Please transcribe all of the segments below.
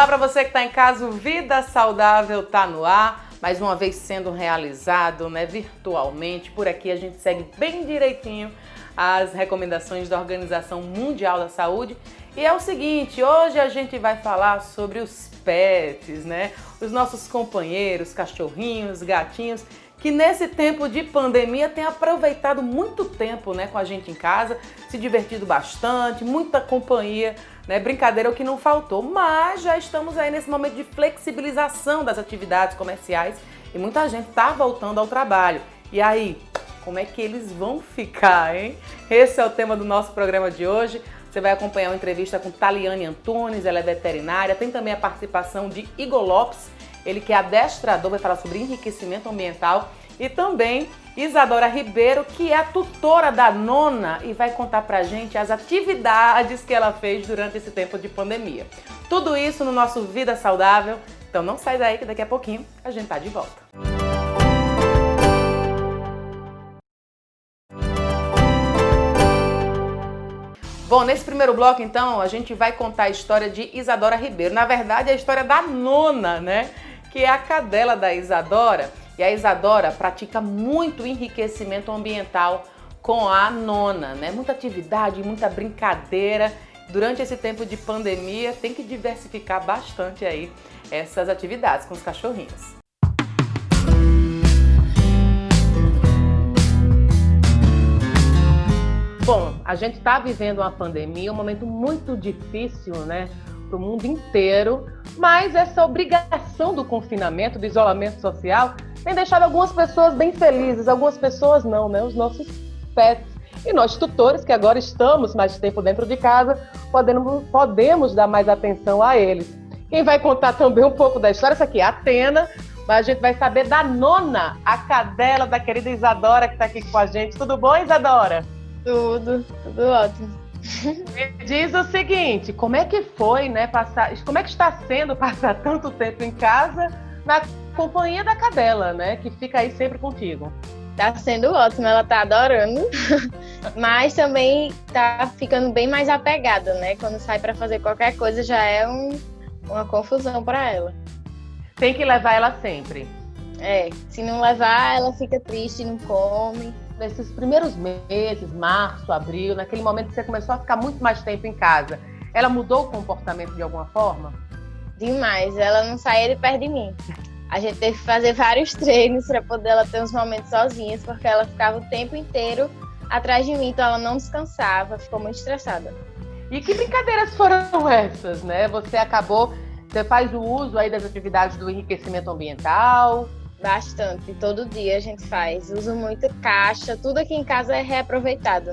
Olá para você que está em casa, o Vida Saudável está no ar, mais uma vez sendo realizado, virtualmente. Por aqui a gente segue bem direitinho as recomendações da Organização Mundial da Saúde. E é o seguinte, hoje a gente vai falar sobre os pets, os nossos companheiros, cachorrinhos, gatinhos, que nesse tempo de pandemia têm aproveitado muito tempo com a gente em casa, se divertido bastante, muita companhia, brincadeira é o que não faltou, mas já estamos aí nesse momento de flexibilização das atividades comerciais e muita gente está voltando ao trabalho. E aí, como é que eles vão ficar, hein? Esse é o tema do nosso programa de hoje. Você vai acompanhar uma entrevista com Taliane Antunes, ela é veterinária, tem também a participação de Igor Lopes, ele que é adestrador, vai falar sobre enriquecimento ambiental, e também Isadora Ribeiro, que é a tutora da Nona e vai contar pra gente as atividades que ela fez durante esse tempo de pandemia. Tudo isso no nosso Vida Saudável, então não sai daí que daqui a pouquinho a gente tá de volta. Bom, nesse primeiro bloco, então, a gente vai contar a história de Isadora Ribeiro. Na verdade, é a história da Nona, que é a cadela da Isadora. E a Isadora pratica muito enriquecimento ambiental com a Nona, Muita atividade, muita brincadeira. Durante esse tempo de pandemia, tem que diversificar bastante aí essas atividades com os cachorrinhos. Bom, a gente está vivendo uma pandemia, um momento muito difícil, para o mundo inteiro, mas essa obrigação do confinamento, do isolamento social, tem deixado algumas pessoas bem felizes, algumas pessoas não, os nossos pets. E nós tutores, que agora estamos mais tempo dentro de casa, podemos dar mais atenção a eles. Quem vai contar também um pouco da história, essa aqui é a Atena, mas a gente vai saber da Nona, a cadela da querida Isadora, que está aqui com a gente. Tudo bom, Isadora? Tudo ótimo. Me diz o seguinte, como é que foi, como é que está sendo passar tanto tempo em casa na companhia da cadela, que fica aí sempre contigo? Tá sendo ótimo, ela tá adorando, mas também tá ficando bem mais apegada, Quando sai para fazer qualquer coisa já é uma confusão para ela. Tem que levar ela sempre. Se não levar, ela fica triste, não come. Nesses primeiros meses, março, abril, naquele momento que você começou a ficar muito mais tempo em casa, ela mudou o comportamento de alguma forma? Demais, ela não saía de perto de mim. A gente teve que fazer vários treinos para poder ela ter uns momentos sozinhas, porque ela ficava o tempo inteiro atrás de mim, então ela não descansava, ficou muito estressada. E que brincadeiras foram essas, Você faz o uso aí das atividades do enriquecimento ambiental? Bastante, todo dia a gente faz. Uso muito caixa, tudo aqui em casa é reaproveitado,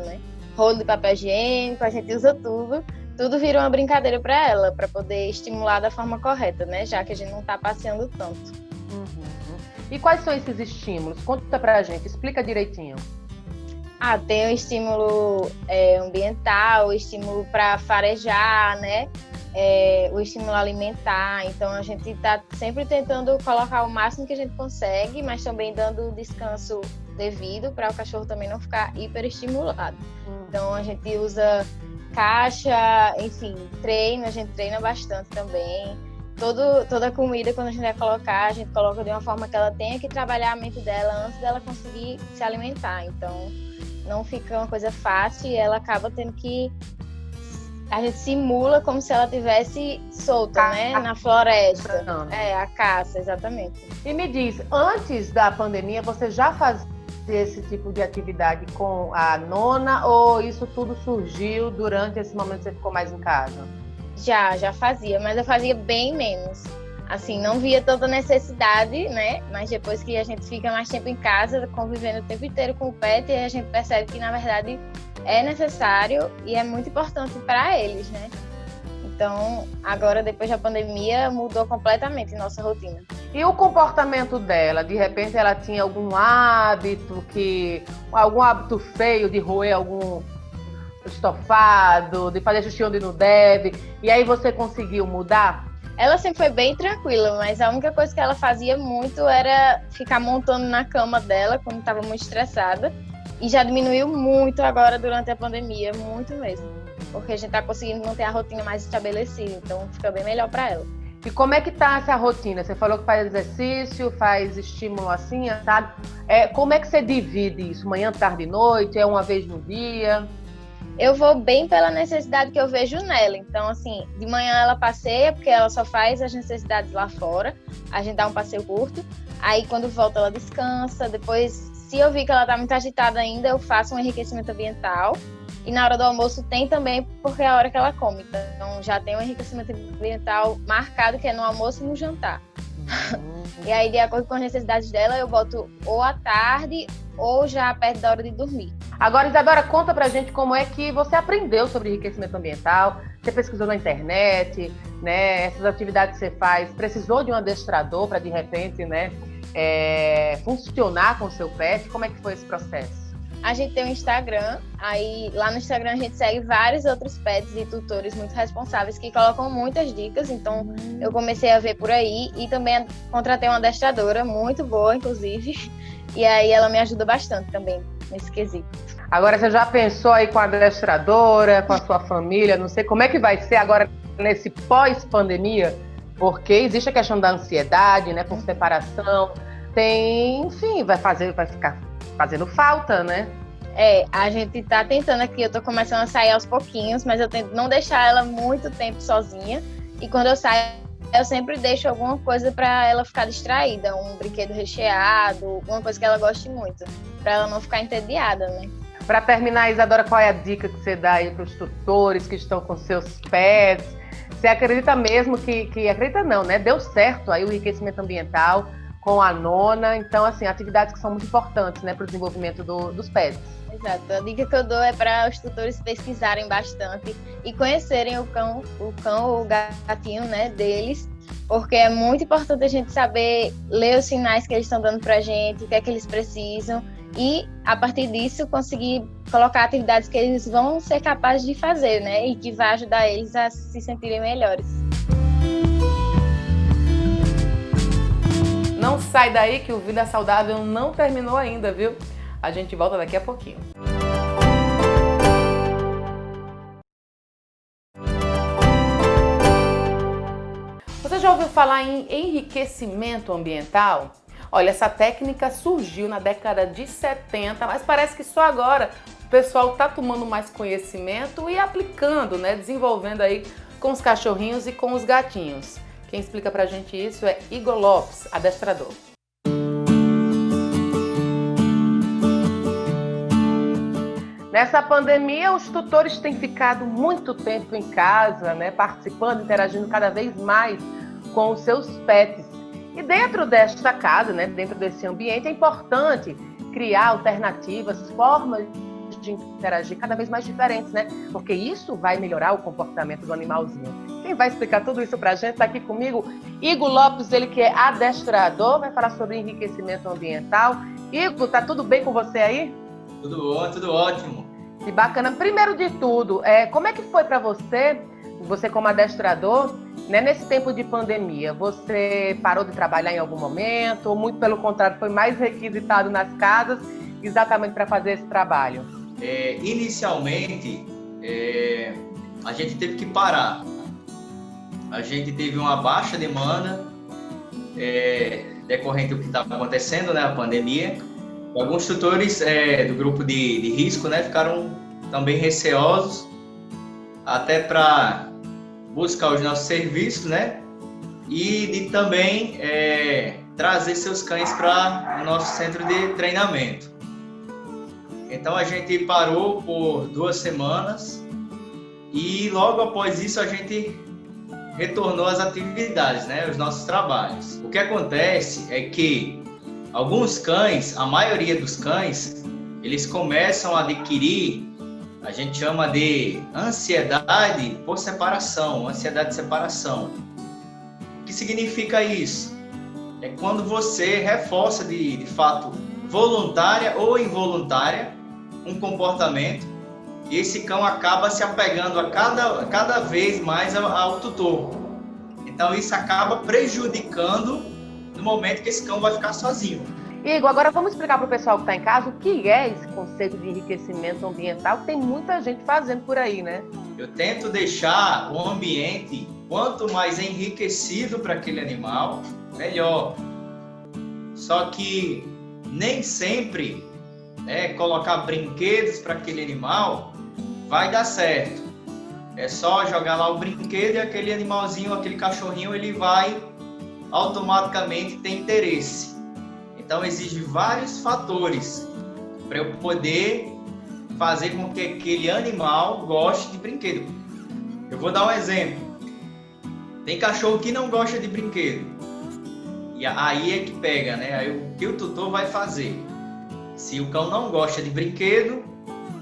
Rolo de papel higiênico, a gente usa tudo. Tudo vira uma brincadeira para ela, para poder estimular da forma correta, Já que a gente não está passeando tanto. Uhum. E quais são esses estímulos? Conta pra gente, explica direitinho. Tem o estímulo ambiental, o estímulo para farejar, o estímulo alimentar. Então a gente está sempre tentando colocar o máximo que a gente consegue, mas também dando o descanso devido para o cachorro também não ficar hiperestimulado. Então a gente usa caixa, enfim, treino, a gente treina bastante também. Toda a comida, quando a gente vai colocar, a gente coloca de uma forma que ela tenha que trabalhar a mente dela antes dela conseguir se alimentar. Então não fica uma coisa fácil e ela acaba tendo que... A gente simula como se ela estivesse solta, na floresta. A caça, exatamente. E me diz, antes da pandemia, você já fazia esse tipo de atividade com a Nona ou isso tudo surgiu durante esse momento que você ficou mais em casa? Já fazia, mas eu fazia bem menos. Assim, não via tanta necessidade, Mas depois que a gente fica mais tempo em casa, convivendo o tempo inteiro com o pet, a gente percebe que, na verdade, é necessário e é muito importante para eles, Então, agora, depois da pandemia, mudou completamente nossa rotina. E o comportamento dela? De repente, ela tinha algum hábito feio de roer algum estofado, de fazer xixi onde não deve, e aí você conseguiu mudar? Ela sempre foi bem tranquila, mas a única coisa que ela fazia muito era ficar montando na cama dela quando estava muito estressada. E já diminuiu muito agora durante a pandemia, muito mesmo. Porque a gente está conseguindo manter a rotina mais estabelecida, então fica bem melhor para ela. E como é que tá essa rotina? Você falou que faz exercício, faz estímulo assim, sabe? Como é que você divide isso? Manhã, tarde e noite? É uma vez no dia? Eu vou bem pela necessidade que eu vejo nela. Então, assim, de manhã ela passeia, porque ela só faz as necessidades lá fora. A gente dá um passeio curto. Aí, quando volta, ela descansa. Depois, se eu vi que ela tá muito agitada ainda, eu faço um enriquecimento ambiental. E na hora do almoço tem também, porque é a hora que ela come. Então, já tem um enriquecimento ambiental marcado, que é no almoço e no jantar. E aí, de acordo com as necessidades dela, eu boto ou à tarde ou já perto da hora de dormir. Agora, Isadora, conta pra gente como é que você aprendeu sobre enriquecimento ambiental. Você pesquisou na internet, né? Essas atividades que você faz, precisou de um adestrador para, de repente, né, funcionar com o seu pet? Como é que foi esse processo? A gente tem um Instagram, aí lá no Instagram a gente segue vários outros pets e tutores muito responsáveis que colocam muitas dicas, então eu comecei a ver por aí e também contratei uma adestradora muito boa, inclusive, e aí ela me ajuda bastante também nesse quesito. Agora, você já pensou aí com a adestradora, com a sua família, não sei como é que vai ser agora nesse pós-pandemia, porque existe a questão da ansiedade, né, por separação, tem, enfim, vai ficar fazendo falta, né? A gente tá tentando aqui, eu tô começando a sair aos pouquinhos, mas eu tento não deixar ela muito tempo sozinha. E quando eu saio, eu sempre deixo alguma coisa pra ela ficar distraída, um brinquedo recheado, uma coisa que ela goste muito, pra ela não ficar entediada, né? Para terminar, Isadora, qual é a dica que você dá aí para os tutores que estão com seus pets? Você acredita mesmo que acredita não, né? Deu certo aí o enriquecimento ambiental com a Nona, então, assim, atividades que são muito importantes, né, para o desenvolvimento dos pets. Exato, a dica que eu dou é para os tutores pesquisarem bastante e conhecerem o cão ou o gatinho, né, deles, porque é muito importante a gente saber ler os sinais que eles estão dando para a gente, o que é que eles precisam, e, a partir disso, conseguir colocar atividades que eles vão ser capazes de fazer, né, e que vai ajudar eles a se sentirem melhores. Não sai daí que o Vida Saudável não terminou ainda, viu? A gente volta daqui a pouquinho. Você já ouviu falar em enriquecimento ambiental? Olha, essa técnica surgiu na década de 70, mas parece que só agora o pessoal está tomando mais conhecimento e aplicando, né? Desenvolvendo aí com os cachorrinhos e com os gatinhos. Quem explica pra gente isso é Igor Lopes, adestrador. Nessa pandemia, os tutores têm ficado muito tempo em casa, né, participando, interagindo cada vez mais com os seus pets. E dentro desta casa, né, dentro desse ambiente, é importante criar alternativas, formas de interagir cada vez mais diferentes, né? Porque isso vai melhorar o comportamento do animalzinho. Quem vai explicar tudo isso pra gente está aqui comigo, Igor Lopes, ele que é adestrador, vai falar sobre enriquecimento ambiental. Igor, tá tudo bem com você aí? Tudo bom, tudo ótimo. Que bacana. Primeiro de tudo, como é que foi para você como adestrador, né, nesse tempo de pandemia? Você parou de trabalhar em algum momento ou, muito pelo contrário, foi mais requisitado nas casas exatamente para fazer esse trabalho? Inicialmente, a gente teve que parar. A gente teve uma baixa demanda decorrente do que estava acontecendo, né, a pandemia. Alguns tutores do grupo de risco, né, ficaram também receosos até para buscar os nossos serviços, né, e de também trazer seus cães para o nosso centro de treinamento. Então a gente parou por 2 semanas e logo após isso a gente retornou às atividades, né, os nossos trabalhos. O que acontece é que alguns cães, a maioria dos cães, eles começam a adquirir, a gente chama de ansiedade por separação, ansiedade de separação. O que significa isso? É quando você reforça de fato, voluntária ou involuntária, um comportamento e esse cão acaba se apegando a cada vez mais ao tutor. Então isso acaba prejudicando no momento que esse cão vai ficar sozinho. Igor, agora vamos explicar para o pessoal que está em casa o que é esse conceito de enriquecimento ambiental, que tem muita gente fazendo por aí, né? Eu tento deixar o ambiente quanto mais enriquecido para aquele animal, melhor. Só que nem sempre colocar brinquedos para aquele animal vai dar certo. É só jogar lá o brinquedo e aquele animalzinho, aquele cachorrinho, ele vai automaticamente ter interesse. Então, exige vários fatores para eu poder fazer com que aquele animal goste de brinquedo. Eu vou dar um exemplo. Tem cachorro que não gosta de brinquedo. E aí é que pega, né? Aí o que o tutor vai fazer? Se o cão não gosta de brinquedo,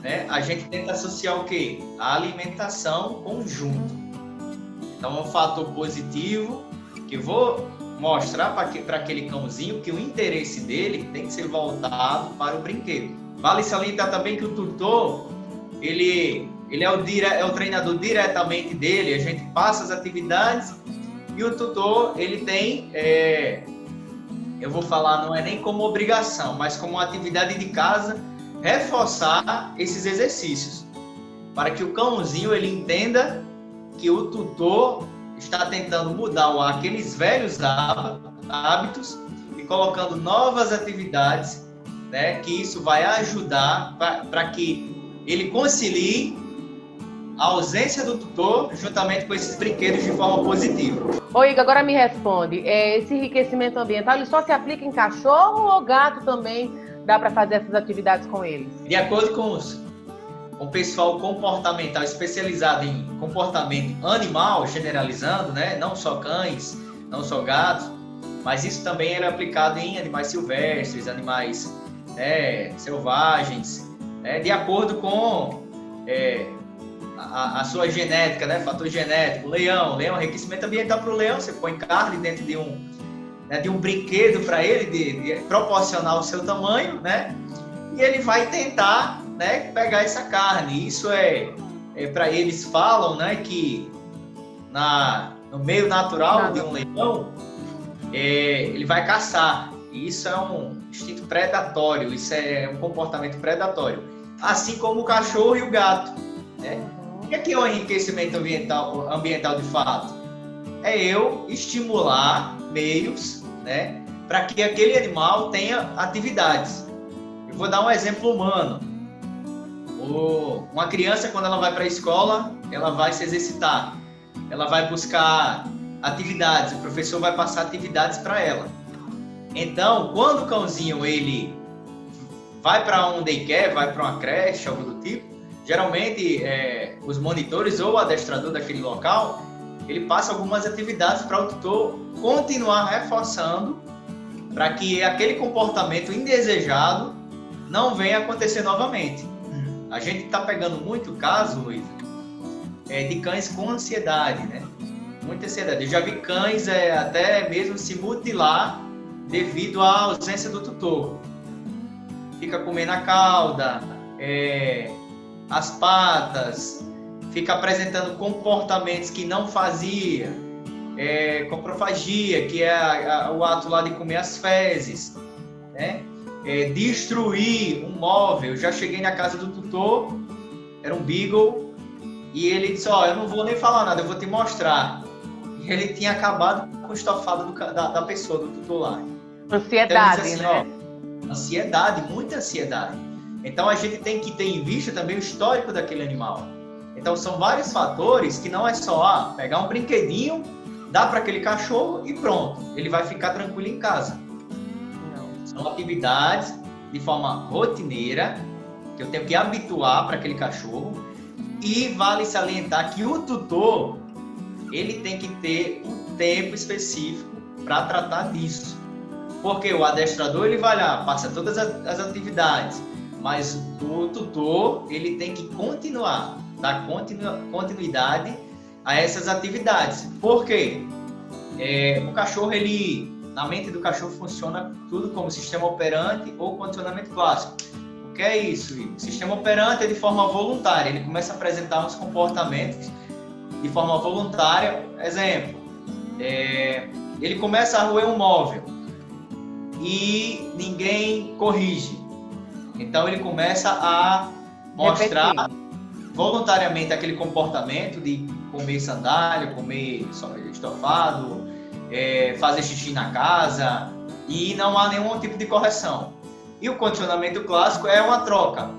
né, a gente tenta associar o quê? A alimentação conjunto. Então é um fator positivo que eu vou mostrar para aquele cãozinho que o interesse dele tem que ser voltado para o brinquedo. Vale salientar também que o tutor, ele é o treinador diretamente dele, a gente passa as atividades e o tutor, ele tem, eu vou falar, não é nem como obrigação, mas como uma atividade de casa, reforçar esses exercícios, para que o cãozinho ele entenda que o tutor está tentando mudar aqueles velhos hábitos e colocando novas atividades, né, que isso vai ajudar para que ele concilie a ausência do tutor juntamente com esses brinquedos de forma positiva. Ô Igor, agora me responde, esse enriquecimento ambiental ele só se aplica em cachorro ou gato também dá para fazer essas atividades com eles? De acordo com o pessoal comportamental especializado em comportamento animal, generalizando, né? Não só cães, não só gatos, mas isso também era aplicado em animais silvestres, animais selvagens, de acordo com a sua genética, né? Fator genético. Leão, enriquecimento ambiental para o leão, você põe carne dentro de um brinquedo para ele, de proporcionar o seu tamanho, né? E ele vai tentar, né, pegar essa carne. Isso para eles falam, né, que no meio natural de um leão, ele vai caçar. E isso é um instinto predatório, isso é um comportamento predatório. Assim como o cachorro e o gato, né? O que é o enriquecimento ambiental de fato? É eu estimular meios, né, para que aquele animal tenha atividades. Eu vou dar um exemplo humano. Uma criança, quando ela vai para a escola, ela vai se exercitar, ela vai buscar atividades, o professor vai passar atividades para ela. Então, quando o cãozinho ele vai para um daycare, vai para uma creche, algo do tipo, geralmente os monitores ou o adestrador daquele local, ele passa algumas atividades para o tutor continuar reforçando para que aquele comportamento indesejado não venha acontecer novamente. A gente está pegando muito caso, Luiz, de cães com ansiedade, né? Muita ansiedade. Eu já vi cães até mesmo se mutilar devido à ausência do tutor. Fica comendo a cauda, as patas, fica apresentando comportamentos que não fazia, coprofagia, que é o ato lá de comer as fezes, né? Destruir um móvel. Eu já cheguei na casa do tutor, era um Beagle, e ele disse, eu não vou nem falar nada, eu vou te mostrar. E ele tinha acabado com o estofado da pessoa, do tutor lá. Ansiedade, então, assim, né? Ansiedade, muita ansiedade. Então a gente tem que ter em vista também o histórico daquele animal. Então são vários fatores que não é só pegar um brinquedinho, dar para aquele cachorro e pronto, ele vai ficar tranquilo em casa. Não. São atividades de forma rotineira que eu tenho que habituar para aquele cachorro, e vale salientar que o tutor ele tem que ter um tempo específico para tratar disso. Porque o adestrador ele vai lá, passa todas as atividades, mas o tutor ele tem que continuar, dar continuidade a essas atividades. Por quê? O cachorro, na mente do cachorro funciona tudo como sistema operante ou condicionamento clássico. O que é isso? O sistema operante é de forma voluntária, ele começa a apresentar uns comportamentos de forma voluntária. Exemplo, ele começa a roer um móvel e ninguém corrige. Então ele começa a mostrar voluntariamente aquele comportamento de comer sandália, comer estofado, fazer xixi na casa, e não há nenhum tipo de correção. E o condicionamento clássico é uma troca,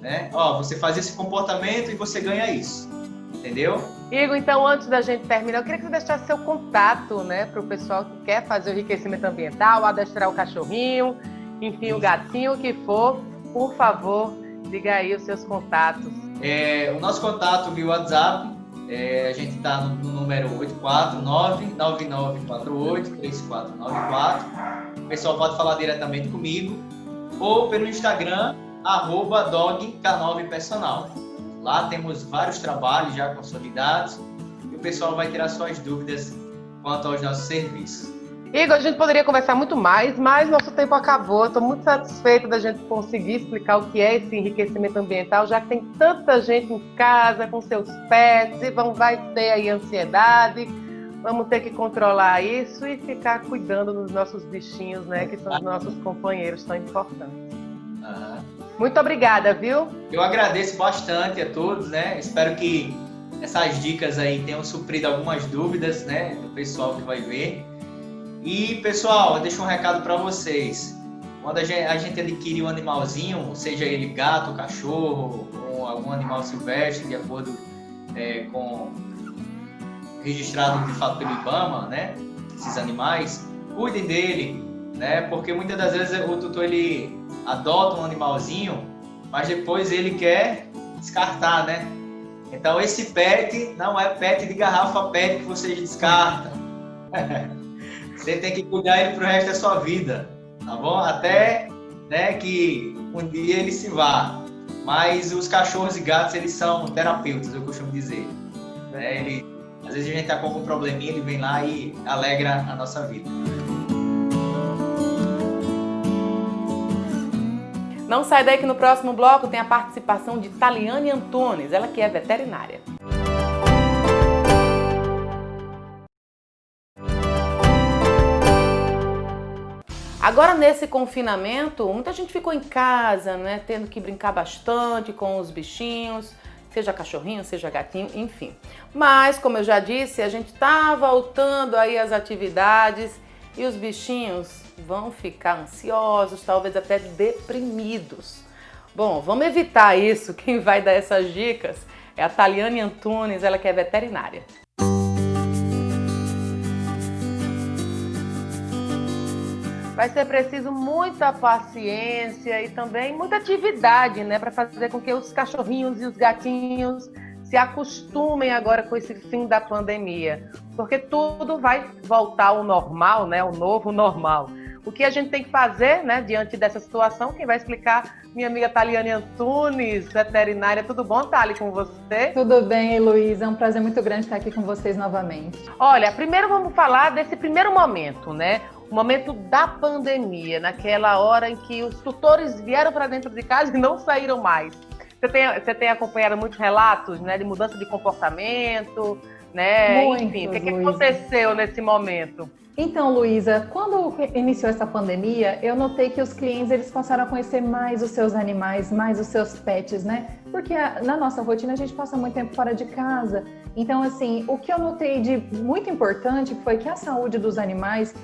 né? Você faz esse comportamento e você ganha isso, entendeu? Igor, então, antes da gente terminar, eu queria que você deixasse seu contato, né, para o pessoal que quer fazer o enriquecimento ambiental, adestrar o cachorrinho, enfim, o gatinho, o que for. Por favor, diga aí os seus contatos. O nosso contato via WhatsApp, a gente está no número 849-9948-3494. O pessoal pode falar diretamente comigo, ou pelo Instagram, @dogk9personal. Lá temos vários trabalhos já consolidados e o pessoal vai tirar suas dúvidas quanto aos nossos serviços. Igor, a gente poderia conversar muito mais, mas nosso tempo acabou. Estou muito satisfeita da gente conseguir explicar o que é esse enriquecimento ambiental, já que tem tanta gente em casa com seus pets e vai ter aí ansiedade. Vamos ter que controlar isso e ficar cuidando dos nossos bichinhos, né, que são os nossos companheiros tão importantes. Muito obrigada, viu? Eu agradeço bastante a todos, né? Espero que essas dicas aí tenham suprido algumas dúvidas, né, do pessoal que vai ver. E, pessoal, eu deixo um recado para vocês. Quando a gente adquirir um animalzinho, seja ele gato, cachorro ou algum animal silvestre, de acordo com registrado de fato pelo IBAMA, né, esses animais, cuidem dele, né, porque muitas das vezes o tutor ele adota um animalzinho, mas depois ele quer descartar, né? Então esse pet não é pet de garrafa PET que vocês descartam. Você tem que cuidar ele pro resto da sua vida, tá bom? Até, né, que um dia ele se vá. Mas os cachorros e gatos, eles são terapeutas, eu costumo dizer. Né? Às vezes a gente tá com algum probleminha, ele vem lá e alegra a nossa vida. Não sai daí que no próximo bloco tem a participação de Taliane Antunes, ela que é veterinária. Agora, nesse confinamento, muita gente ficou em casa, né, tendo que brincar bastante com os bichinhos, seja cachorrinho, seja gatinho, enfim. Mas, como eu já disse, a gente tá voltando aí às atividades e os bichinhos vão ficar ansiosos, talvez até deprimidos. Bom, vamos evitar isso. Quem vai dar essas dicas é a Taliane Antunes, ela que é veterinária. Vai ser preciso muita paciência e também muita atividade, né, para fazer com que os cachorrinhos e os gatinhos se acostumem agora com esse fim da pandemia, porque tudo vai voltar ao normal, né, o novo normal. O que a gente tem que fazer, né, diante dessa situação, quem vai explicar, minha amiga Taliane Antunes, veterinária. Tudo bom, Thali, com você? Tudo bem, Heloísa, é um prazer muito grande estar aqui com vocês novamente. Olha, primeiro vamos falar desse primeiro momento, né, o momento da pandemia, naquela hora em que os tutores vieram para dentro de casa e não saíram mais. Você tem acompanhado muitos relatos, né, de mudança de comportamento, né? Muitos, enfim, o que aconteceu nesse momento? Então, Luísa, quando iniciou essa pandemia, eu notei que os clientes eles passaram a conhecer mais os seus animais, mais os seus pets, né? Porque na nossa rotina a gente passa muito tempo fora de casa. Então, assim, o que eu notei de muito importante foi que a saúde dos animais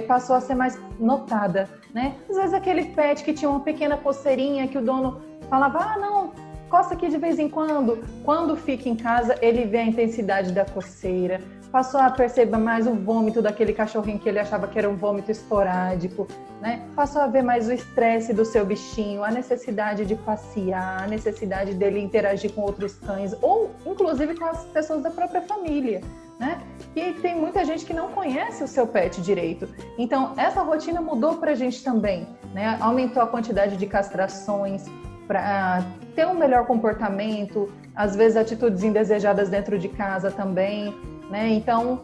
passou a ser mais notada, né? Às vezes aquele pet que tinha uma pequena coceirinha que o dono falava, não, coça aqui de vez em quando fica em casa, ele vê a intensidade da coceira, passou a perceber mais o vômito daquele cachorrinho que ele achava que era um vômito esporádico, né? Passou a ver mais o estresse do seu bichinho, a necessidade de passear, a necessidade dele interagir com outros cães, ou inclusive com as pessoas da própria família, né? E tem muita gente que não conhece o seu pet direito. Então, essa rotina mudou pra gente também, né? Aumentou a quantidade de castrações, para ter um melhor comportamento, às vezes atitudes indesejadas dentro de casa também, né? Então,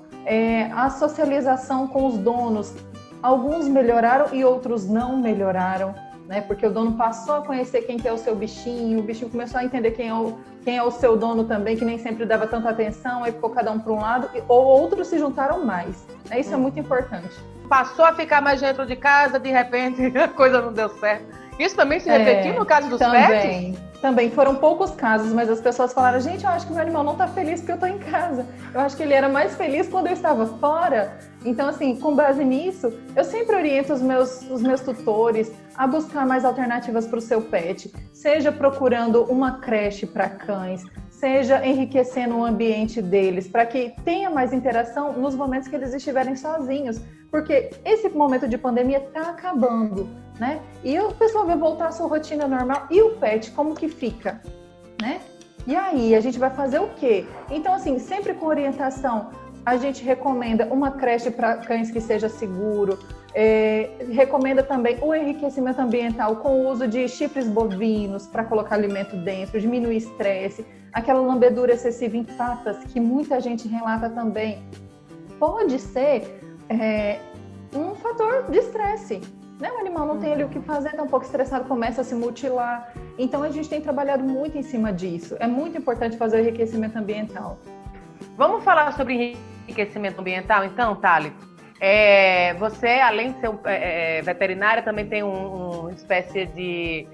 a socialização com os donos, alguns melhoraram e outros não melhoraram, né? Porque o dono passou a conhecer quem que é o seu bichinho, o bichinho começou a entender quem é o seu dono também, que nem sempre dava tanta atenção, aí ficou cada um para um lado, ou outros se juntaram mais, né? Isso é muito importante. passou a ficar mais dentro de casa, de repente a coisa não deu certo. Isso também se repetiu no caso dos pets? Também foram poucos casos, mas as pessoas falaram, gente, eu acho que meu animal não está feliz porque eu estou em casa. Eu acho que ele era mais feliz quando eu estava fora. Então, assim, com base nisso, eu sempre oriento os meus tutores a buscar mais alternativas para o seu pet. Seja procurando uma creche para cães, seja enriquecendo o ambiente deles, para que tenha mais interação nos momentos que eles estiverem sozinhos. Porque esse momento de pandemia está acabando, né? E o pessoal vai voltar à sua rotina normal. E o pet, como que fica, né? E aí, a gente vai fazer o quê? Então, assim, sempre com orientação, a gente recomenda uma creche para cães que seja seguro, recomenda também o enriquecimento ambiental com o uso de chifres bovinos para colocar alimento dentro, diminuir estresse, aquela lambedura excessiva em patas, que muita gente relata também, pode ser um fator de estresse. Né? O animal não tem ali o que fazer, está um pouco estressado, começa a se mutilar. Então, a gente tem trabalhado muito em cima disso. É muito importante fazer o enriquecimento ambiental. Vamos falar sobre enriquecimento ambiental, então, Thali? Você, além de ser veterinária, também tem uma espécie de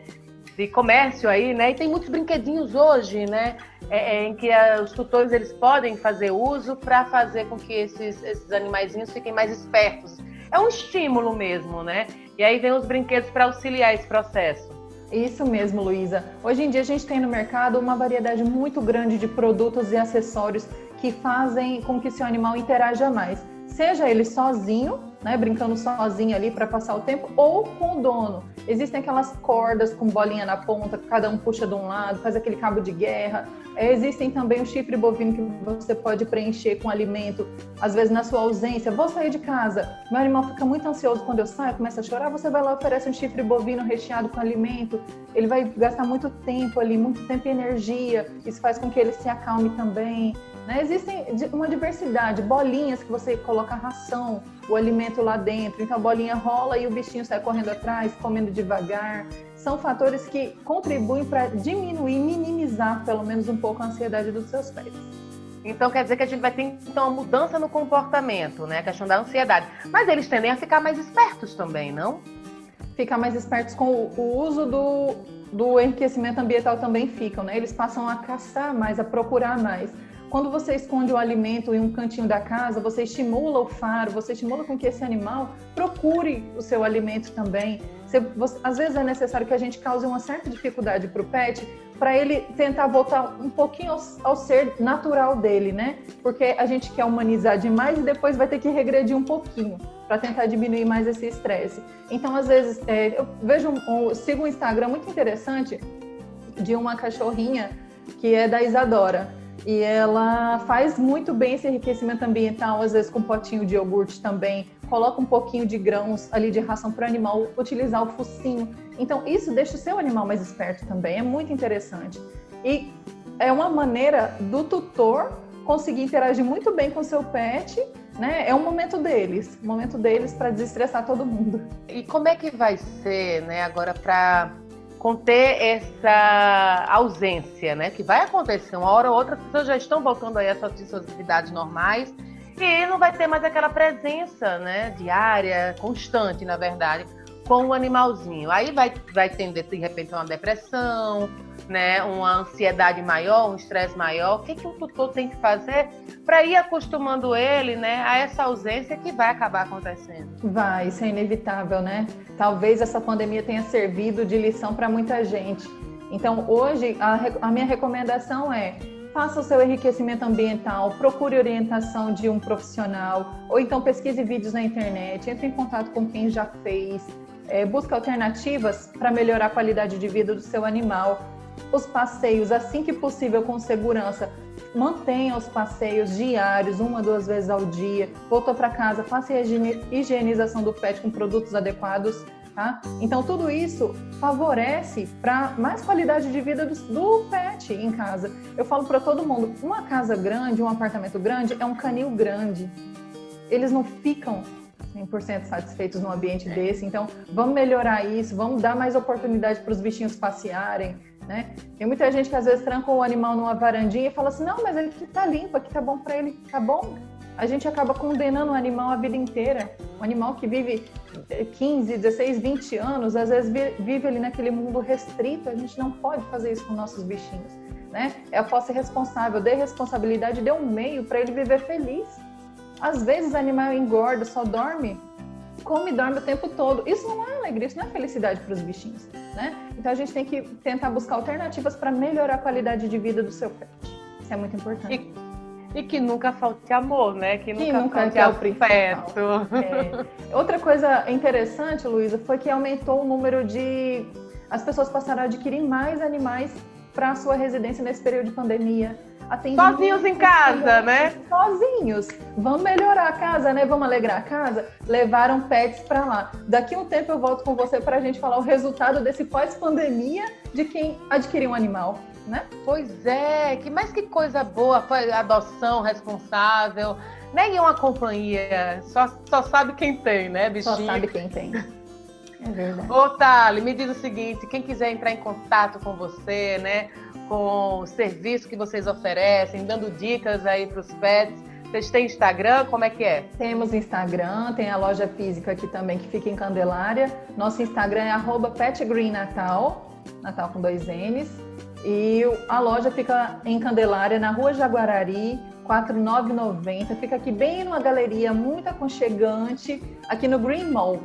comércio aí, né? E tem muitos brinquedinhos hoje, né? Em que os tutores eles podem fazer uso para fazer com que esses animaizinhos fiquem mais espertos. É um estímulo mesmo, né? E aí vem os brinquedos para auxiliar esse processo. Isso mesmo, Luísa. Hoje em dia a gente tem no mercado uma variedade muito grande de produtos e acessórios que fazem com que seu animal interaja mais. Seja ele sozinho, né, brincando sozinho ali para passar o tempo, ou com o dono. Existem aquelas cordas com bolinha na ponta, cada um puxa de um lado, faz aquele cabo de guerra. Existem também o chifre bovino que você pode preencher com alimento, às vezes na sua ausência. Vou sair de casa, meu animal fica muito ansioso quando eu saio, começa a chorar, você vai lá e oferece um chifre bovino recheado com alimento. Ele vai gastar muito tempo ali, muito tempo e energia. Isso faz com que ele se acalme também. Né? Existem uma diversidade, bolinhas que você coloca a ração, o alimento lá dentro, então a bolinha rola e o bichinho sai correndo atrás, comendo devagar. São fatores que contribuem para diminuir, minimizar pelo menos um pouco a ansiedade dos seus pets. Então quer dizer que a gente vai ter então, uma mudança no comportamento, né? A questão da ansiedade. Mas eles tendem a ficar mais espertos também, não? Ficar mais espertos com o uso do enriquecimento ambiental também ficam, né? Eles passam a caçar mais, a procurar mais. Quando você esconde o alimento em um cantinho da casa, você estimula o faro, você estimula com que esse animal procure o seu alimento também. Às vezes é necessário que a gente cause uma certa dificuldade para o pet, para ele tentar voltar um pouquinho ao ser natural dele, né? Porque a gente quer humanizar demais e depois vai ter que regredir um pouquinho para tentar diminuir mais esse estresse. Então, às vezes, eu sigo um Instagram muito interessante de uma cachorrinha que é da Isadora. E ela faz muito bem esse enriquecimento ambiental, às vezes com um potinho de iogurte também, coloca um pouquinho de grãos ali de ração para o animal utilizar o focinho. Então isso deixa o seu animal mais esperto também, é muito interessante. E é uma maneira do tutor conseguir interagir muito bem com o seu pet, né? É um momento deles para desestressar todo mundo. E como é que vai ser, né, agora para conter essa ausência, né? Que vai acontecer uma hora ou outra, as pessoas já estão voltando aí às suas atividades normais e não vai ter mais aquela presença, né, diária, constante, na verdade, com o animalzinho. Aí vai tender, de repente, uma depressão, né, uma ansiedade maior, um estresse maior. O que o tutor tem que fazer para ir acostumando ele, né, a essa ausência que vai acabar acontecendo? Vai, isso é inevitável, né? Talvez essa pandemia tenha servido de lição para muita gente. Então, hoje, a minha recomendação é: faça o seu enriquecimento ambiental, procure orientação de um profissional, ou então pesquise vídeos na internet, entre em contato com quem já fez, busque alternativas para melhorar a qualidade de vida do seu animal. Os passeios, assim que possível, com segurança. Mantenha os passeios diários, 1 a 2 vezes ao dia. Voltou para casa, faça a higienização do pet com produtos adequados. Tá? Então, tudo isso favorece para mais qualidade de vida do pet em casa. Eu falo para todo mundo, uma casa grande, um apartamento grande é um canil grande. Eles não ficam 100% satisfeitos num ambiente desse. Então, vamos melhorar isso, vamos dar mais oportunidade para os bichinhos passearem, né? Tem muita gente que às vezes tranca o animal numa varandinha e fala assim, não, mas ele tá limpo, aqui tá bom para ele, tá bom? a gente acaba condenando o animal a vida inteira. Um animal que vive 15, 16, 20 anos, às vezes vive ali naquele mundo restrito, a gente não pode fazer isso com nossos bichinhos, né? Eu posso ser responsável, dê responsabilidade, dê um meio para ele viver feliz. Às vezes o animal engorda, só dorme, come e dorme o tempo todo. Isso não é alegria, isso não é felicidade para os bichinhos, né? Então a gente tem que tentar buscar alternativas para melhorar a qualidade de vida do seu pet. Isso é muito importante. E que nunca falte amor, né? Que nunca falte é o afeto. Outra coisa interessante, Luísa, foi que aumentou o número de... As pessoas passaram a adquirir mais animais para a sua residência nesse período de pandemia. Sozinhos em casa, né? Sozinhos. Vamos melhorar a casa, né? Vamos alegrar a casa? Levaram pets para lá. Daqui a um tempo eu volto com você para a gente falar o resultado desse pós-pandemia de quem adquiriu um animal, né? Pois é, que coisa boa, foi adoção responsável, nem uma companhia, só sabe quem tem, né, bichinho? Só sabe quem tem. É verdade. Ô, Thali, me diz o seguinte, quem quiser entrar em contato com você, né, com o serviço que vocês oferecem, dando dicas aí para os pets, vocês têm Instagram? Como é que é? Temos Instagram, tem a loja física aqui também, que fica em Candelária. Nosso Instagram é @petgreennatal, Natal com 2 N's. E a loja fica em Candelária, na Rua Jaguarari, 4990. Fica aqui bem numa galeria muito aconchegante, aqui no Green Mall.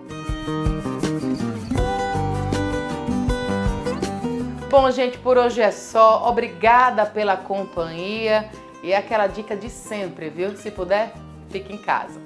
Bom, gente, por hoje é só. Obrigada pela companhia. E é aquela dica de sempre, viu? Se puder, fique em casa.